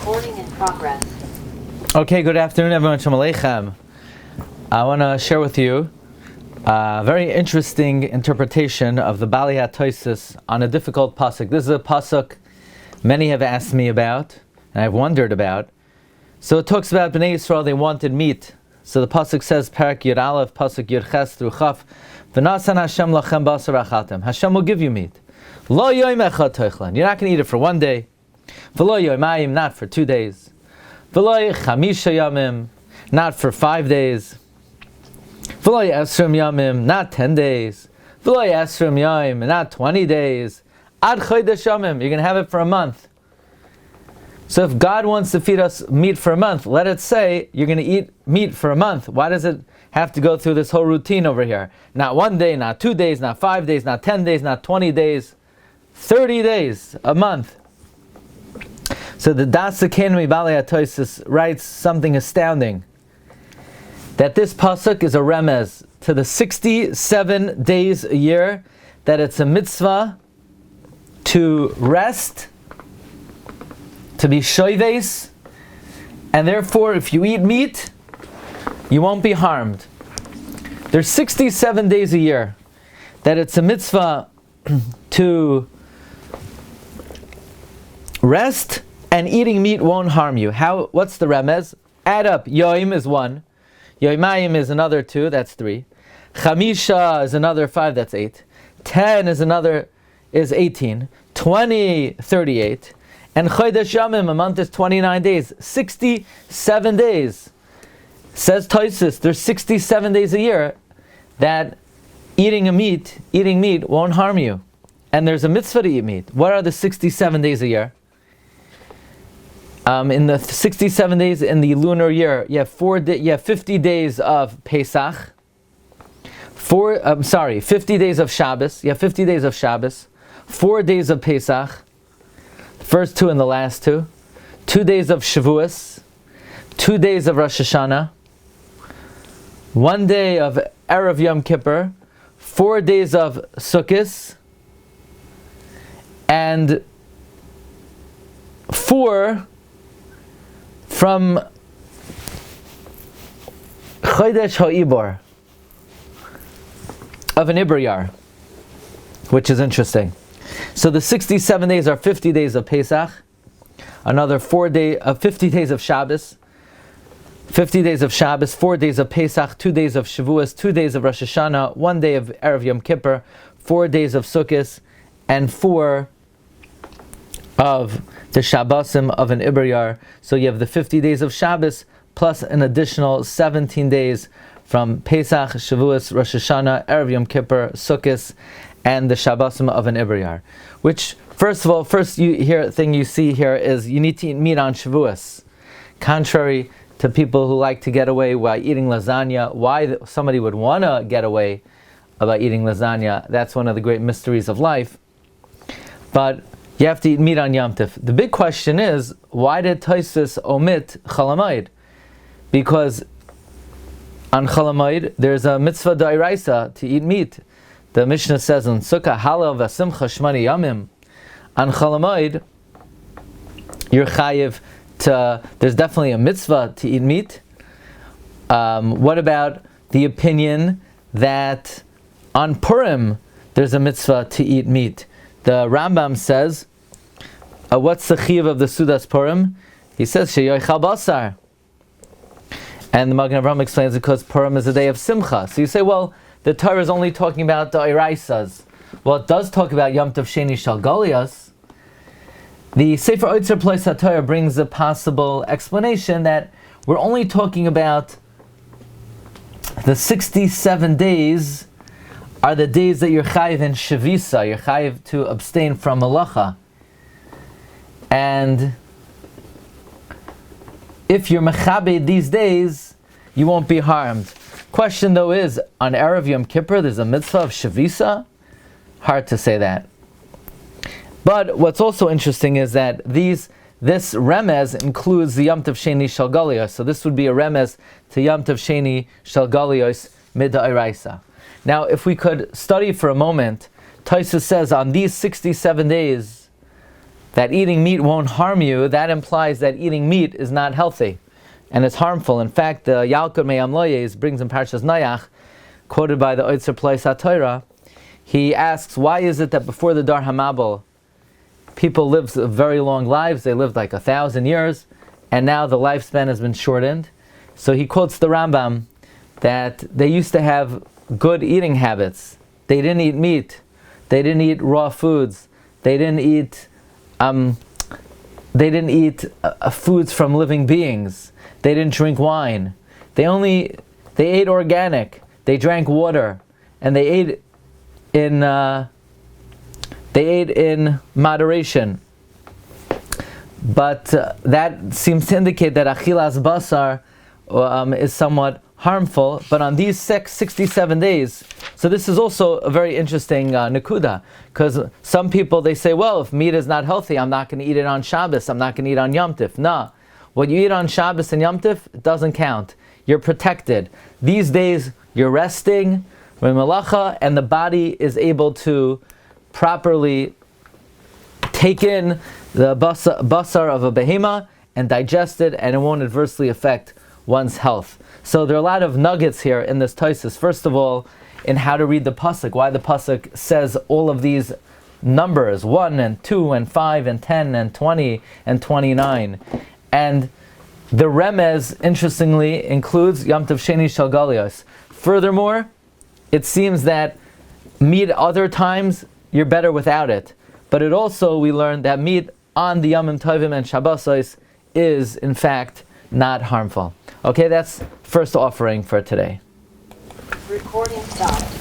Recording in progress. Okay, good afternoon, everyone. Shalom Aleichem. I want to share with you a very interesting interpretation of the Baliyat Tosfos on a difficult pasuk. This is a pasuk many have asked me about, and I've wondered about. So it talks about Bnei Yisrael, they wanted meat. So the pasuk says, Parak Yud Aleph, pasuk Yud Ches through Chaf, V'nasan Hashem lachem basar achaltem. Hashem will give you meat. Lo yoim echad toichlan. You're not going to eat it for one day. V'lo yoimayim, not for 2 days. V'lo chamisha yamim, not for 5 days. V'lo esrim yamim, not 10 days. V'lo esrim yamim, not 20 days. Ad chodesh yamim, you're going to have it for a month. So if God wants to feed us meat for a month, let it say you're going to eat meat for a month. Why does it have to go through this whole routine over here? Not 1 day, not 2 days, not 5 days, not 10 days, not 20 days. 30 days, a month. So the Das Kenmi Baliyat Tosfos writes something astounding. That this pasuk is a remez to the 67 days a year, that it's a mitzvah to rest, to be shoives, and therefore if you eat meat, you won't be harmed. There's 67 days a year that it's a mitzvah to rest, and eating meat won't harm you. What's the remez? Add up. Yoim is 1. Yoimayim is another 2, that's 3. Chamisha is another 5, that's 8. 10 is 18. 20, 38. And Chodesh Yamim, a month is 29 days. 67 days. Says Tosfos, there's 67 days a year that eating meat won't harm you. And there's a mitzvah to eat meat. What are the 67 days a year? In the 67 days in the lunar year, you have 50 days of Pesach. 50 days of Shabbos. You have 50 days of Shabbos. 4 days of Pesach. The first 2 and the last 2. 2 days of Shavuos. 2 days of Rosh Hashanah. 1 day of Erev Yom Kippur. 4 days of Sukkot. And 4 from Chodesh Ha'ibor of an Ibriyar, which is interesting. So the 67 days are 50 days of Pesach, another 50 days of Shabbos, 50 days of Shabbos, 4 days of Pesach, 2 days of Shavuos, 2 days of Rosh Hashanah, 1 day of Erev Yom Kippur, 4 days of Sukkot, and 4 of the Shabbosim of an Ibriyar. So you have the 50 days of Shabbos plus an additional 17 days from Pesach, Shavuos, Rosh Hashanah, Erev Yom Kippur, Sukkot, and the Shabbosim of an Ibriyar. Which, first thing you see here is you need to eat meat on Shavuos. Contrary to people who like to get away by eating lasagna, why somebody would want to get away about eating lasagna, that's one of the great mysteries of life. But you have to eat meat on Yom Tov. The big question is, why did Tosfos omit Chol Hamoed? Because on Chol Hamoed, there's a mitzvah d'oraisa to eat meat. The Mishnah says in Sukkah, Halal v'simcha shmani yamim. On Chol Hamoed, you're chayiv there's definitely a mitzvah to eat meat. What about the opinion that on Purim, there's a mitzvah to eat meat? The Rambam says, what's the chiyuv of the Sudas Purim? He says, sheyoichal basar. And the Magen Avraham explains it because Purim is a day of Simcha. So you say, well, the Torah is only talking about the Iraisas. Well, it does talk about Yom Tov Sheni Shal Golias. The Sefer Oitzer Plois HaTorah brings a possible explanation that we're only talking about the 67 days are the days that you're chayiv in Shavisa, you're chayiv to abstain from malacha. And if you're mechabed these days, you won't be harmed. Question though is, on Erev Yom Kippur, there's a mitzvah of Shavisa? Hard to say that. But what's also interesting is that this remez includes the Yom Tov Sheni Shal Golios. So this would be a remez to Yom Tov Sheni Shal Golios Mid'Oraisa. Now, if we could study for a moment, Tosfos says on these 67 days that eating meat won't harm you, that implies that eating meat is not healthy and it's harmful. In fact, the Yalkut Me'am Loyes brings in Parshas Nayach, quoted by the Oitzer Place HaTorah, he asks, why is it that before the Dar HaMabel, people lived very long lives, they lived like 1,000 years, and now the lifespan has been shortened? So he quotes the Rambam that they used to have good eating habits. They didn't eat meat, they didn't eat raw foods, they didn't eat foods from living beings. They didn't drink wine. They ate organic. They drank water, and they ate in moderation. But that seems to indicate that achilas basar is somewhat harmful. But on these 67 days, so this is also a very interesting nekuda, because some people, they say, well, if meat is not healthy, I'm not going to eat it on Shabbos, I'm not going to eat on Yom Tif. No, what you eat on Shabbos and Yom Tif, it doesn't count. You're protected. These days, you're resting, Melacha, and the body is able to properly take in the basar of a behema and digest it, and it won't adversely affect one's health. So there are a lot of nuggets here in this Tosfos. First of all, in how to read the pasuk, why the pasuk says all of these numbers, 1 and 2 and 5 and 10 and 20 and 29. And the Remez, interestingly, includes Yom Tov Sheni Shel Galios. Furthermore, it seems that meat other times, you're better without it. But it also, we learned that meat on the Yomim Tovim and Shabbosos is, in fact, not harmful. Okay, that's first offering for today. Recording stopped.